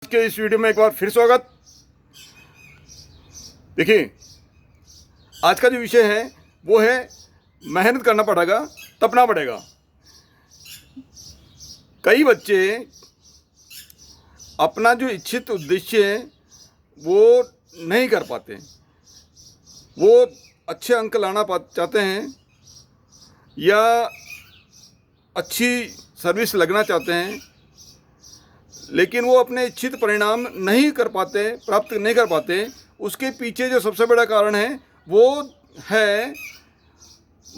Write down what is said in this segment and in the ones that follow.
के इस वीडियो में एक बार फिर स्वागत। देखिए, आज का जो विषय है वो है मेहनत करना पड़ेगा, तपना पड़ेगा। कई बच्चे अपना जो इच्छित उद्देश्य है वो नहीं कर पाते। वो अच्छे अंक लाना चाहते हैं या अच्छी सर्विस लगना चाहते हैं, लेकिन वो अपने इच्छित परिणाम नहीं कर पाते, प्राप्त नहीं कर पाते। उसके पीछे जो सबसे बड़ा कारण है वो है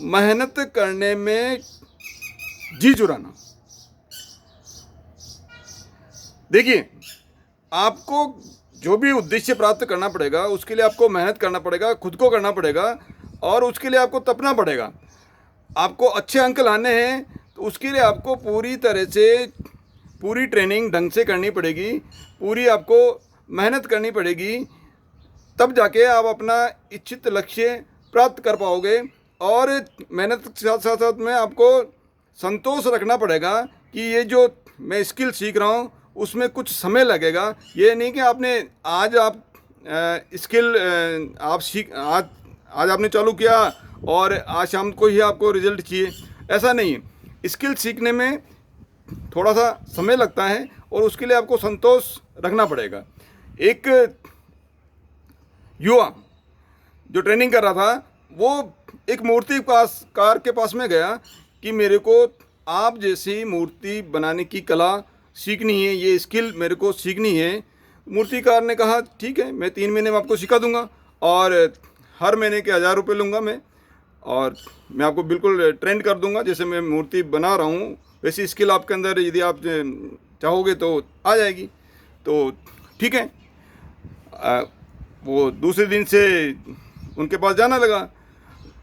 मेहनत करने में जी चुराना। देखिए, आपको जो भी उद्देश्य प्राप्त करना पड़ेगा उसके लिए आपको मेहनत करना पड़ेगा, खुद को करना पड़ेगा और उसके लिए आपको तपना पड़ेगा। आपको अच्छे अंक लाने हैं तो उसके लिए आपको पूरी तरह से पूरी ट्रेनिंग ढंग से करनी पड़ेगी, पूरी आपको मेहनत करनी पड़ेगी। तब जाके आप अपना इच्छित लक्ष्य प्राप्त कर पाओगे। और मेहनत के साथ साथ में आपको संतोष रखना पड़ेगा कि ये जो मैं स्किल सीख रहा हूँ उसमें कुछ समय लगेगा। ये नहीं कि आपने आज आप स्किल आप सीख आज आपने चालू किया और आज शाम को ही आपको रिजल्ट चाहिए, ऐसा नहीं है। स्किल सीखने में थोड़ा सा समय लगता है और उसके लिए आपको संतोष रखना पड़ेगा। एक युवा जो ट्रेनिंग कर रहा था वो एक मूर्तिकार के पास में गया कि मेरे को आप जैसी मूर्ति बनाने की कला सीखनी है, ये स्किल मेरे को सीखनी है। मूर्तिकार ने कहा ठीक है, मैं 3 महीने में आपको सिखा दूंगा और हर महीने के 1000 रुपये लूँगा मैं, और मैं आपको बिल्कुल ट्रेंड कर दूंगा। जैसे मैं मूर्ति बना रहा हूँ वैसी स्किल आपके अंदर यदि आप चाहोगे तो आ जाएगी। तो ठीक है, वो दूसरे दिन से उनके पास जाना लगा।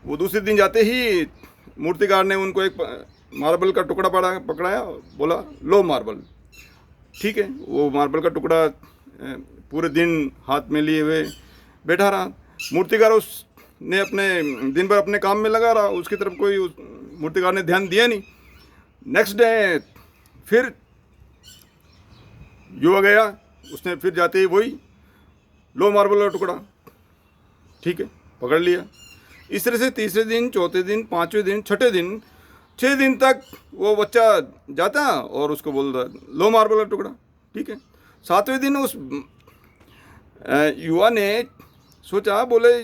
वो दूसरे दिन जाते ही मूर्तिकार ने उनको एक मार्बल का टुकड़ा पकड़ाया, बोला लो मार्बल। ठीक है, वो मार्बल का टुकड़ा पूरे दिन हाथ में लिए हुए बैठा रहा। मूर्तिकार उसने अपने दिन भर अपने काम में लगा रहा, उसकी तरफ कोई मूर्तिकार ने ध्यान दिया नहीं। नेक्स्ट डे फिर युवा गया, उसने फिर जाते ही वही लो मार्बल का टुकड़ा, ठीक है, पकड़ लिया। इस तरह से तीसरे दिन, चौथे दिन, 5वें दिन, 6ठे दिन, 6 दिन तक वो बच्चा जाता और उसको बोलता लो मार्बल का टुकड़ा, ठीक है। 7वें दिन उस युवा ने सोचा, बोले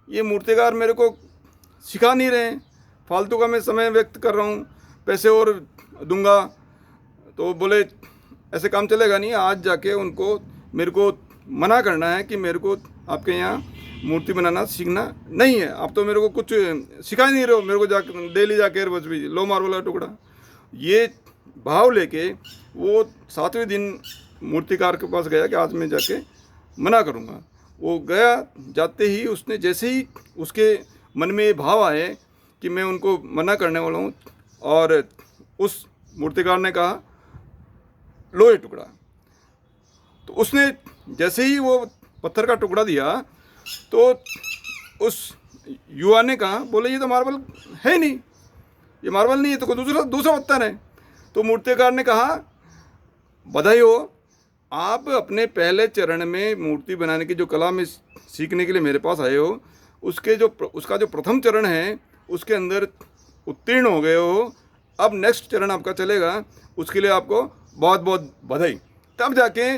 ये मूर्तिकार मेरे को सिखा नहीं रहे हैं, फालतू का मैं समय व्यक्त कर रहा हूँ, पैसे और दूंगा। तो बोले ऐसे काम चलेगा नहीं, आज जाके उनको मेरे को मना करना है कि मेरे को आपके यहाँ मूर्ति बनाना सीखना नहीं है। आप तो मेरे को कुछ सिखा ही नहीं रहे हो, मेरे को जाकर डेली जाके बस भी लो मार्बल का टुकड़ा। ये भाव लेके वो 7वें दिन मूर्तिकार के पास गया कि आज मैं जाके मना करूँगा। वो गया, जाते ही उसने जैसे ही उसके मन में ये भाव आए कि मैं उनको मना करने वाला हूँ, और उस मूर्तिकार ने कहा लो ये टुकड़ा। तो उसने जैसे ही वो पत्थर का टुकड़ा दिया तो उस युवा ने कहा, बोले ये तो मार्बल है नहीं, ये मार्बल नहीं है, तो कोई दूसरा पत्थर है। तो मूर्तिकार ने कहा बधाई हो, आप अपने पहले चरण में मूर्ति बनाने की जो कला में सीखने के लिए मेरे पास आए हो, उसका जो प्रथम चरण है उसके अंदर उत्तीर्ण हो गए हो। अब नेक्स्ट चरण आपका चलेगा, उसके लिए आपको बहुत बहुत बधाई। तब जाके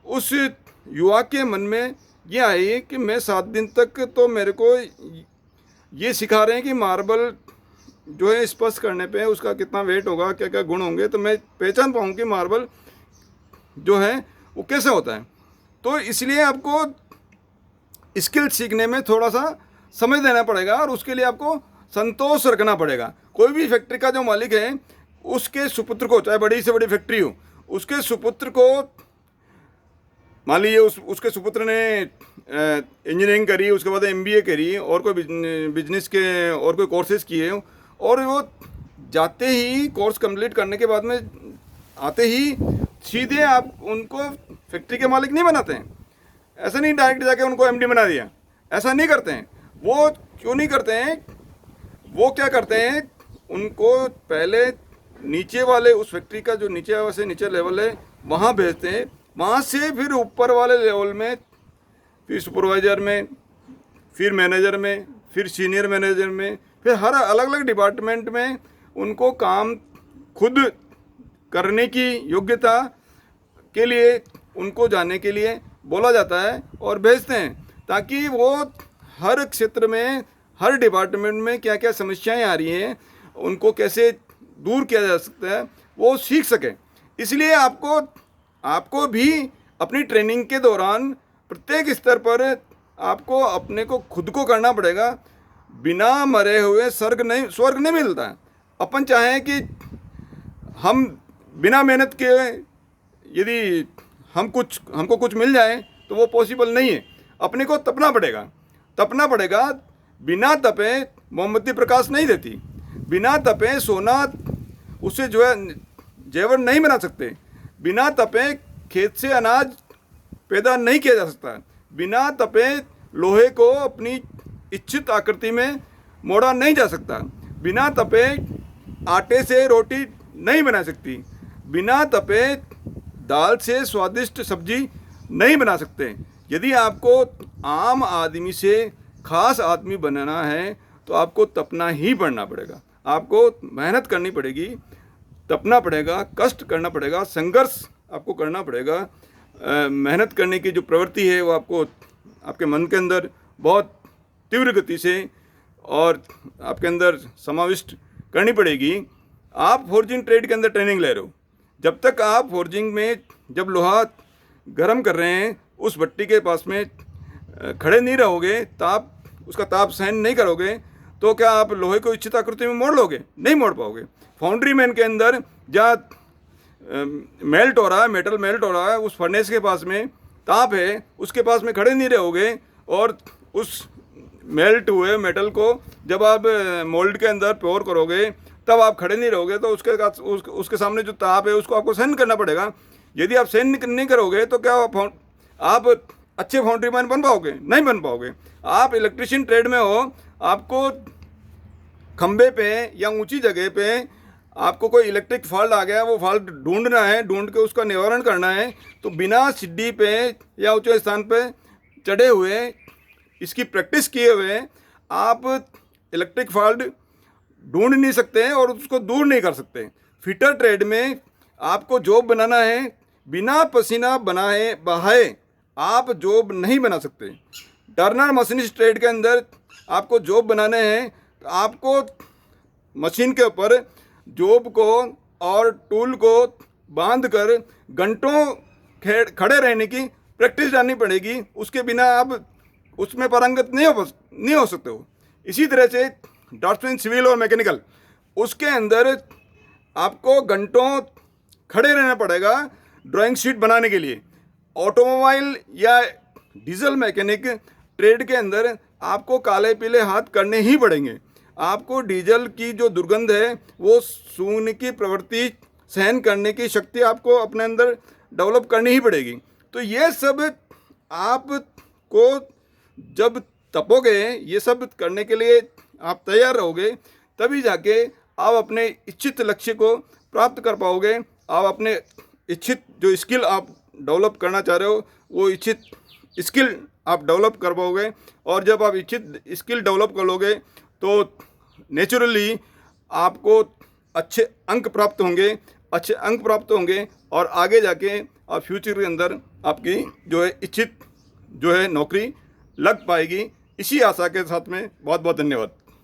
उस युवा के मन में ये आई कि मैं 7 दिन तक तो मेरे को ये सिखा रहे हैं कि मार्बल जो है स्पर्श करने पे उसका कितना वेट होगा, क्या क्या गुण होंगे, तो मैं पहचान पाऊँ कि मार्बल जो है वो कैसे होता है। तो इसलिए आपको स्किल सीखने में थोड़ा सा समय देना पड़ेगा और उसके लिए आपको संतोष रखना पड़ेगा। कोई भी फैक्ट्री का जो मालिक है उसके सुपुत्र को, चाहे बड़ी से बड़ी फैक्ट्री हो, उसके सुपुत्र को मान लीजिए उसके सुपुत्र ने इंजीनियरिंग करी, उसके बाद MBA करी और कोई बिजनेस के और कोई कोर्सेज किए, और वो जाते ही कोर्स कंप्लीट करने के बाद में आते ही सीधे आप उनको फैक्ट्री के मालिक नहीं बनाते हैं। ऐसा नहीं डायरेक्ट जाके उनको MD बना दिया, ऐसा नहीं करते हैं। वो क्यों नहीं करते हैं? वो क्या करते हैं, उनको पहले नीचे वाले उस फैक्ट्री का जो नीचे से नीचे लेवल है वहाँ भेजते हैं, वहाँ से फिर ऊपर वाले लेवल में, फिर सुपरवाइज़र में, फिर मैनेजर में, फिर सीनियर मैनेजर में, फिर हर अलग अलग डिपार्टमेंट में उनको काम खुद करने की योग्यता के लिए उनको जाने के लिए बोला जाता है और भेजते हैं, ताकि वो हर क्षेत्र में, हर डिपार्टमेंट में क्या क्या समस्याएं आ रही हैं, उनको कैसे दूर किया जा सकता है, वो सीख सकें। इसलिए आपको भी अपनी ट्रेनिंग के दौरान प्रत्येक स्तर पर आपको अपने को खुद को करना पड़ेगा। बिना मरे हुए स्वर्ग नहीं मिलता है। अपन चाहें कि हम बिना मेहनत के यदि हमको कुछ मिल जाए तो वो पॉसिबल नहीं है। अपने को तपना पड़ेगा। बिना तपे मोमबत्ती प्रकाश नहीं देती। बिना तपे सोना उससे जो है जेवर नहीं बना सकते। बिना तपे खेत से अनाज पैदा नहीं किया जा सकता। बिना तपे लोहे को अपनी इच्छित आकृति में मोड़ा नहीं जा सकता। बिना तपे आटे से रोटी नहीं बना सकती। बिना तपे दाल से स्वादिष्ट सब्जी नहीं बना सकते। यदि आपको आम आदमी से खास आदमी बनाना है तो आपको तपना ही पड़ना पड़ेगा। आपको मेहनत करनी पड़ेगी, तपना पड़ेगा, कष्ट करना पड़ेगा, संघर्ष आपको करना पड़ेगा। मेहनत करने की जो प्रवृत्ति है वो आपको आपके मन के अंदर बहुत तीव्र गति से और आपके अंदर समाविष्ट करनी पड़ेगी। आप फोर्जिंग ट्रेड के अंदर ट्रेनिंग ले रहे हो। जब तक आप फोर्जिंग में जब लोहा गर्म कर रहे हैं उस भट्टी के पास में खड़े नहीं रहोगे, उसका ताप सहन नहीं करोगे, तो क्या आप लोहे को इच्छित आकृति में मोड़ लोगे? नहीं मोड़ पाओगे। फाउंड्री मैन के अंदर जहाँ मेल्ट हो रहा है, मेटल मेल्ट हो रहा है, उस फर्नेस के पास में ताप है, उसके पास में खड़े नहीं रहोगे और उस मेल्ट हुए मेटल को जब आप मोल्ड के अंदर प्योर करोगे तब आप खड़े नहीं रहोगे। तो उसके सामने जो ताप है उसको आपको सहन करना पड़ेगा। यदि आप सहन नहीं करोगे तो क्या आप अच्छे फाउंड्री मैन बन पाओगे? नहीं बन पाओगे। आप इलेक्ट्रिशियन ट्रेड में हो, आपको खंबे पे या ऊंची जगह पे आपको कोई इलेक्ट्रिक फॉल्ट आ गया, वो फॉल्ट ढूंढना है, ढूंढ के उसका निवारण करना है, तो बिना सीढ़ी पे या ऊंचे स्थान पे चढ़े हुए, इसकी प्रैक्टिस किए हुए आप इलेक्ट्रिक फॉल्ट ढूंढ नहीं सकते और उसको दूर नहीं कर सकते। फिटर ट्रेड में आपको जॉब बनाना है, बिना पसीना बहाए आप जॉब नहीं बना सकते। टर्नर मशीनिस्ट ट्रेड के अंदर आपको जॉब बनाने हैं तो आपको मशीन के ऊपर जॉब को और टूल को बांध कर घंटों खड़े रहने की प्रैक्टिस जाननी पड़ेगी। उसके बिना आप उसमें पारंगत नहीं हो सकते हो। इसी तरह से ड्राफ्ट्समैन सिविल और मैकेनिकल, उसके अंदर आपको घंटों खड़े रहना पड़ेगा ड्राइंग शीट बनाने के लिए। ऑटोमोबाइल या डीजल मैकेनिक ट्रेड के अंदर आपको काले पीले हाथ करने ही पड़ेंगे। आपको डीजल की जो दुर्गंध है वो सूंघने की प्रवृत्ति, सहन करने की शक्ति आपको अपने अंदर डेवलप करनी ही पड़ेगी। तो ये सब आपको जब तपोगे, ये सब करने के लिए आप तैयार रहोगे, तभी जाके आप अपने इच्छित लक्ष्य को प्राप्त कर पाओगे। आप अपने इच्छित जो स्किल आप डेवलप करना चाह रहे हो वो इच्छित स्किल आप डेवलप कर पाओगे। और जब आप इच्छित स्किल डेवलप कर लोगे तो नेचुरली आपको अच्छे अंक प्राप्त होंगे और आगे जाके आप फ्यूचर के अंदर आपकी जो है इच्छित जो है नौकरी लग पाएगी। इसी आशा के साथ में बहुत बहुत धन्यवाद।